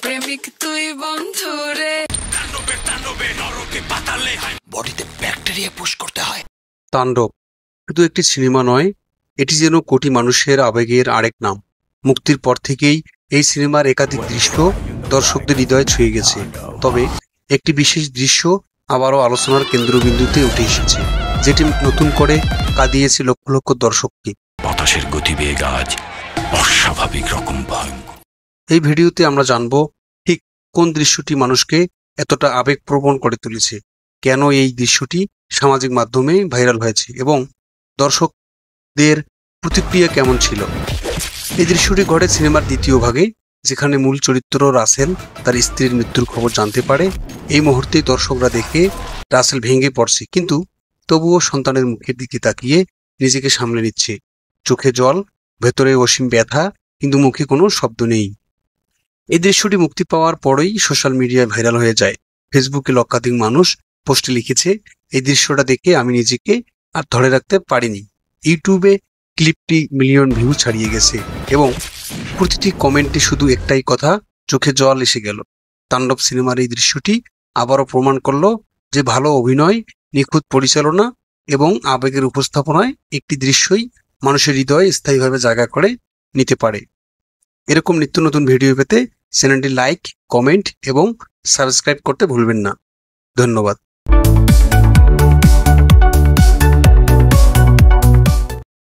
প্রেমিক তুই বন্ধু রে। বডিতে ব্যাকটেরিয়া পুশ করতে হয়। তাণ্ডব শুধু একটি সিনেমা নয়, এটি যেন কোটি মানুষের আবেগের আরেক নাম। মুক্তির পর থেকেই এই সিনেমার একাধিক দৃশ্য দর্শকদের হৃদয়ে ছুঁয়ে গেছে। তবে একটি বিশেষ দৃশ্য আবারও আলোচনার কেন্দ্রবিন্দুতে উঠে এসেছে, যেটি নতুন করে কাঁদিয়েছে লক্ষ লক্ষ দর্শককে। বাতাসের গতিবেগ আজ অস্বাভাবিক রকম ভয়ঙ্কর। এই ভিডিওতে আমরা জানব ঠিক কোন দৃশ্যটি মানুষকে এতটা আবেগপ্রবণ করে তুলেছে, কেন এই দৃশ্যটি সামাজিক মাধ্যমে ভাইরাল হয়েছে এবং দর্শকদের প্রতিক্রিয়া কেমন ছিল। এই দৃশ্যটি ঘটে সিনেমার দ্বিতীয় ভাগে, যেখানে মূল চরিত্র রাসেল তার স্ত্রীর মৃত্যুর খবর জানতে পারে। এই মুহূর্তে দর্শকরা দেখে রাসেল ভেঙে পড়ছে, কিন্তু তবুও সন্তানের মুখের দিকে তাকিয়ে নিজেকে সামলে নিচ্ছে। চোখে জল, ভেতরে অসীম ব্যথা, কিন্তু মুখে কোনো শব্দ নেই। এই দৃশ্যটি মুক্তি পাওয়ার পরেই সোশ্যাল মিডিয়ায় ভাইরাল হয়ে যায়। ফেসবুকে লক্ষাধিক মানুষ পোস্টে লিখেছে, এই দৃশ্যটা দেখে আমি নিজেকে আর ধরে রাখতে পারিনি। ইউটিউবে ক্লিপটি মিলিয়ন ভিউ ছাড়িয়ে গেছে এবং প্রতিটি কমেন্টে শুধু একটাই কথা, চোখে জল এসে গেল। তাণ্ডব সিনেমার এই দৃশ্যটি আবারও প্রমাণ করলো যে ভালো অভিনয়, নিখুঁত পরিচালনা এবং আবেগের উপস্থাপনায় একটি দৃশ্যই মানুষের হৃদয়ে স্থায়ীভাবে জায়গা করে নিতে পারে। এরকম নিত্য নতুন ভিডিও পেতে চ্যানেলটি লাইক, কমেন্ট এবং সাবস্ক্রাইব করতে ভুলবেন না। ধন্যবাদ।